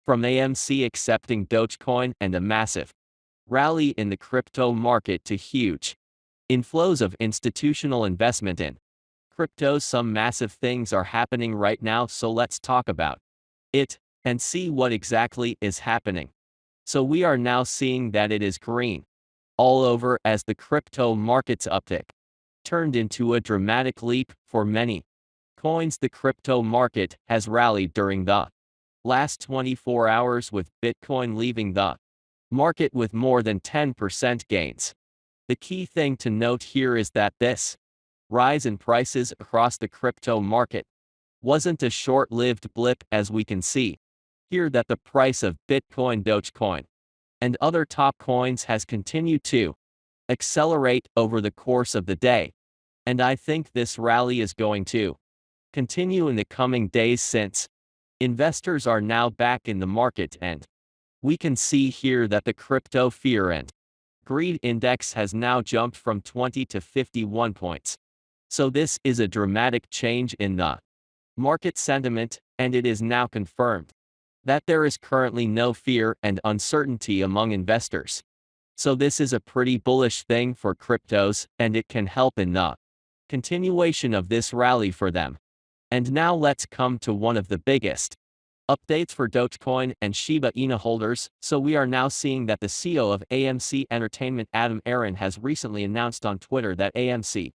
From AMC accepting Dogecoin and a massive rally in the crypto market to huge inflows of institutional investment in crypto, some massive things are happening right now, so let's talk about it and see what exactly is happening. So we are now seeing that it is green all over as the crypto market's uptick turned into a dramatic leap for many coins. The crypto market has rallied during the last 24 hours, with Bitcoin leaving the market with more than 10% gains. The key thing to note here is that this rise in prices across the crypto market wasn't a short-lived blip, as we can see here that the price of Bitcoin, Dogecoin, and other top coins has continued to accelerate over the course of the day. And I think this rally is going to continue in the coming days, since investors are now back in the market, and we can see here that the crypto fear and greed index has now jumped from 20 to 51 points. So this is a dramatic change in the market sentiment, and it is now confirmed that there is currently no fear and uncertainty among investors. So this is a pretty bullish thing for cryptos, and it can help in the continuation of this rally for them. And now let's come to one of the biggest updates for Dogecoin and Shiba Inu holders. So we are now seeing that the CEO of AMC Entertainment, Adam Aron, has recently announced on Twitter that AMC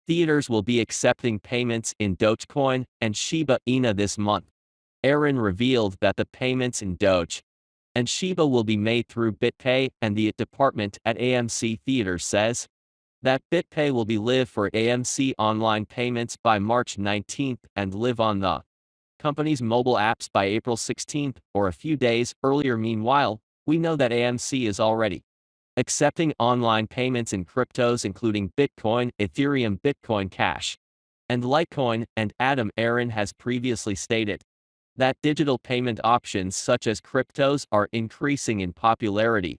theaters will be accepting payments in Dogecoin and Shiba Inu this month. Aron revealed that the payments in Doge and Shiba will be made through BitPay, and the department at AMC Theaters says that BitPay will be live for AMC online payments by March 19th and live on the company's mobile apps by April 16th, or a few days earlier. Meanwhile, we know that AMC is already accepting online payments in cryptos including Bitcoin, Ethereum, Bitcoin Cash, and Litecoin, and Adam Aron has previously stated that digital payment options such as cryptos are increasing in popularity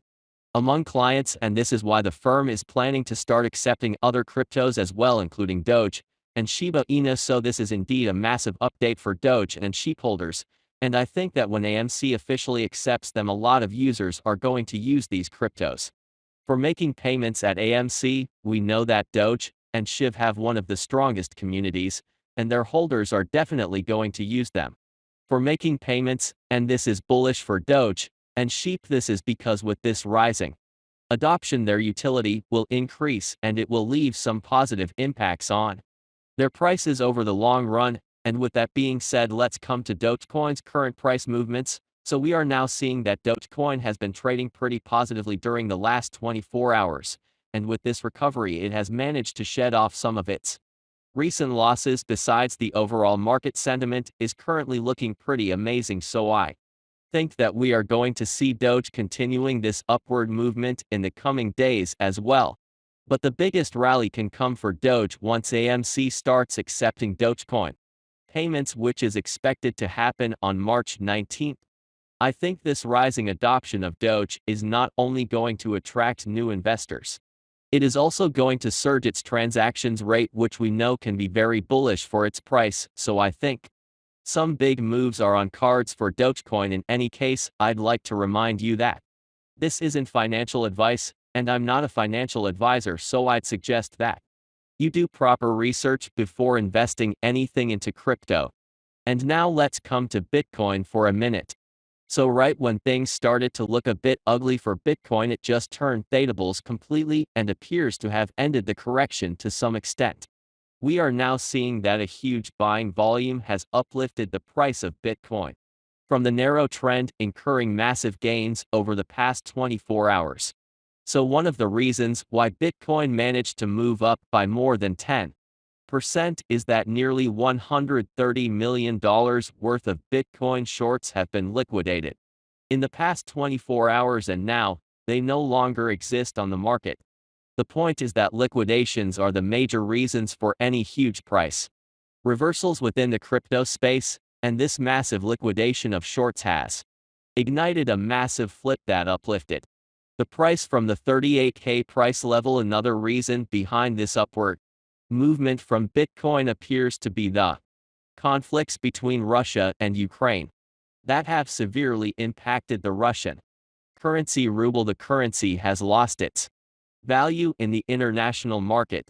among clients, and this is why the firm is planning to start accepting other cryptos as well, including Doge and Shiba Inu. So this is indeed a massive update for Doge and SHIB holders, and I think that when AMC officially accepts them, a lot of users are going to use these cryptos for making payments at AMC. We know that Doge and SHIB have one of the strongest communities, and their holders are definitely going to use them for making payments, and this is bullish for Doge and SHIB. This is because with this rising adoption, their utility will increase, and it will leave some positive impacts on their prices over the long run. And with that being said, let's come to Dogecoin's current price movements. So we are now seeing that Dogecoin has been trading pretty positively during the last 24 hours, and with this recovery it has managed to shed off some of its recent losses. Besides, the overall market sentiment is currently looking pretty amazing, so I think that we are going to see Doge continuing this upward movement in the coming days as well. But the biggest rally can come for Doge once AMC starts accepting Dogecoin payments, which is expected to happen on March 19th. I think this rising adoption of Doge is not only going to attract new investors, it is also going to surge its transactions rate, which we know can be very bullish for its price. So I think some big moves are on cards for Dogecoin. In any case, I'd like to remind you that this isn't financial advice, and I'm not a financial advisor, so I'd suggest that you do proper research before investing anything into crypto. And now let's come to Bitcoin for a minute. So right when things started to look a bit ugly for Bitcoin, it just turned thetables completely and appears to have ended the correction to some extent. We are now seeing that a huge buying volume has uplifted the price of Bitcoin from the narrow trend, incurring massive gains over the past 24 hours. So one of the reasons why Bitcoin managed to move up by more than 10% is that nearly $130 million worth of Bitcoin shorts have been liquidated in the past 24 hours, and now they no longer exist on the market. The point is that liquidations are the major reasons for any huge price reversals within the crypto space, and this massive liquidation of shorts has ignited a massive flip that uplifted the price from the 38K price level. Another reason behind this upward movement from Bitcoin appears to be the conflicts between Russia and Ukraine. that have severely impacted the Russian currency ruble. The currency has lost its value in the international market,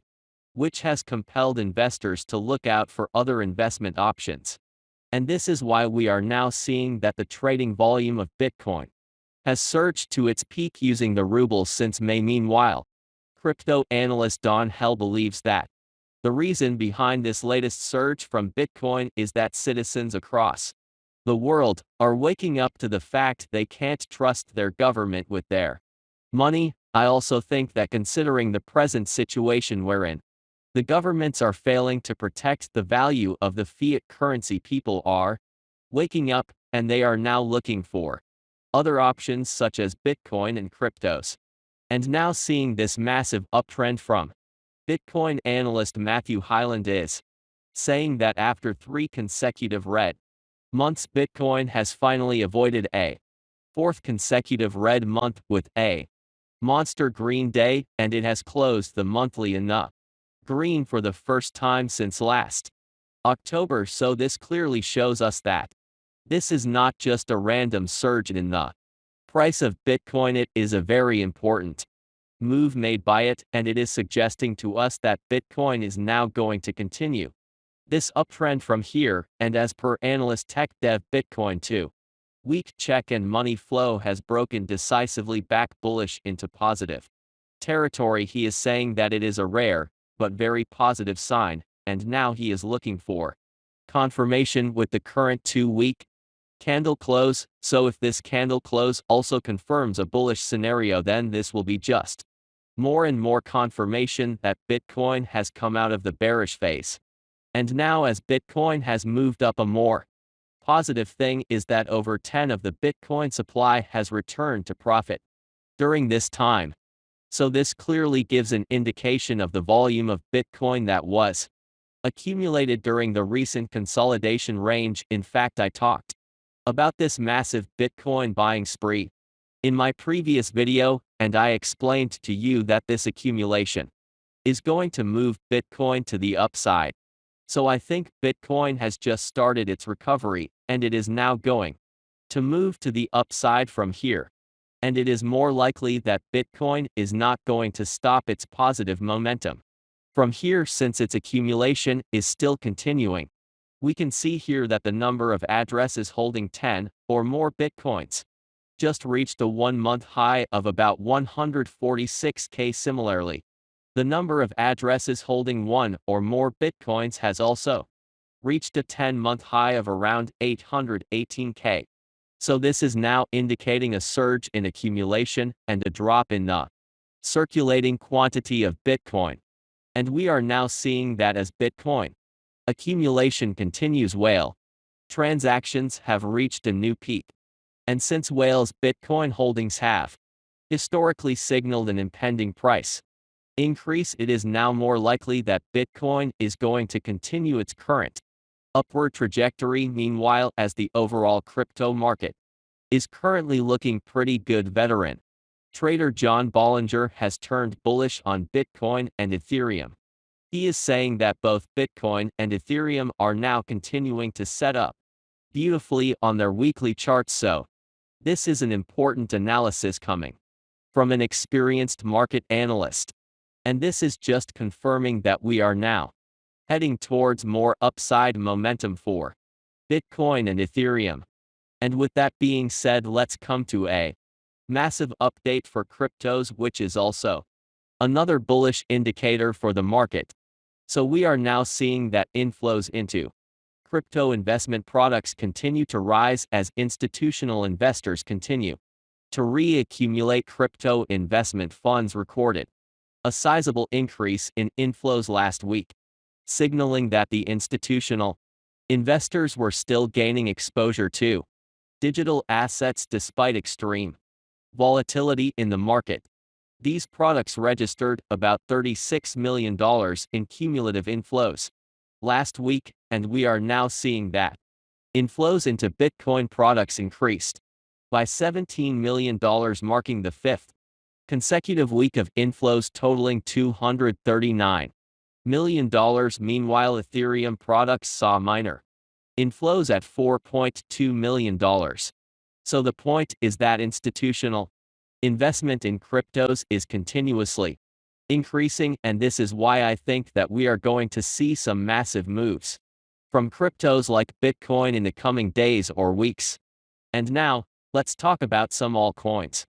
which has compelled investors to look out for other investment options. And this is why we are now seeing that the trading volume of Bitcoin has surged to its peak using the ruble since May. Meanwhile, crypto analyst Don Hell believes that the reason behind this latest surge from Bitcoin is that citizens across the world are waking up to the fact they can't trust their government with their money. I also think that considering the present situation wherein the governments are failing to protect the value of the fiat currency, people are waking up, and they are now looking for other options such as Bitcoin and cryptos. And now seeing this massive uptrend from Bitcoin analyst Matthew Hyland is saying that after 3 consecutive red months, Bitcoin has finally avoided a 4th consecutive red month with a monster green day, and it has closed the monthly in the green for the first time since last October. So this clearly shows us that this is not just a random surge in the price of Bitcoin. It is a very important move made by it, and it is suggesting to us that Bitcoin is now going to continue this uptrend from here. And as per analyst tech dev Bitcoin 2-week check and money flow has broken decisively back bullish into positive territory. He is saying that it is a rare but very positive sign, and now he is looking for confirmation with the current 2-week candle close. So if this candle close also confirms a bullish scenario, then this will be just more and more confirmation that Bitcoin has come out of the bearish phase. And now as Bitcoin has moved up, a more positive thing is that over 10 of the Bitcoin supply has returned to profit during this time. So this clearly gives an indication of the volume of Bitcoin that was accumulated during the recent consolidation range. In fact, I talked about this massive Bitcoin buying spree in my previous video, and I explained to you that this accumulation is going to move Bitcoin to the upside. So I think Bitcoin has just started its recovery, and it is now going to move to the upside from here. And it is more likely that Bitcoin is not going to stop its positive momentum from here, since its accumulation is still continuing. We can see here that the number of addresses holding 10 or more Bitcoins just reached a 1-month high of about 146K. Similarly, the number of addresses holding 1 or more Bitcoins has also reached a 10-month high of around 818K. So this is now indicating a surge in accumulation and a drop in the circulating quantity of Bitcoin. And we are now seeing that as Bitcoin accumulation continues, whale transactions have reached a new peak. And since whales Bitcoin holdings have historically signaled an impending price increase, it is now more likely that Bitcoin is going to continue its current upward trajectory. Meanwhile, as the overall crypto market is currently looking pretty good, veteran trader John Bollinger has turned bullish on Bitcoin and Ethereum. He is saying that both Bitcoin and Ethereum are now continuing to set up beautifully on their weekly charts. So this is an important analysis coming from an experienced market analyst. And this is just confirming that we are now heading towards more upside momentum for Bitcoin and Ethereum. And with that being said, let's come to a massive update for cryptos, which is also another bullish indicator for the market. So we are now seeing that inflows into crypto investment products continue to rise as institutional investors continue to reaccumulate. Crypto investment funds recorded a sizable increase in inflows last week, signaling that the institutional investors were still gaining exposure to digital assets despite extreme volatility in the market. These products registered about $36 million in cumulative inflows last week, and we are now seeing that inflows into Bitcoin products increased by $17 million, marking the 5th consecutive week of inflows totaling $239 million. Meanwhile, Ethereum products saw minor inflows at $4.2 million. So the point is that institutional investment in cryptos is continuously increasing, and this is why I think that we are going to see some massive moves from cryptos like Bitcoin in the coming days or weeks. And now, let's talk about some altcoins.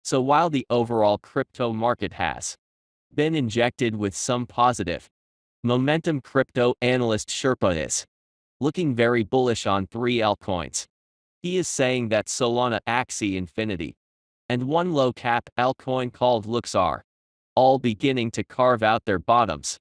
So while the overall crypto market has been injected with some positive momentum, crypto analyst Sherpa is looking very bullish on three altcoins. He is saying that Solana, Axie Infinity, and one low cap altcoin called Lux are all beginning to carve out their bottoms.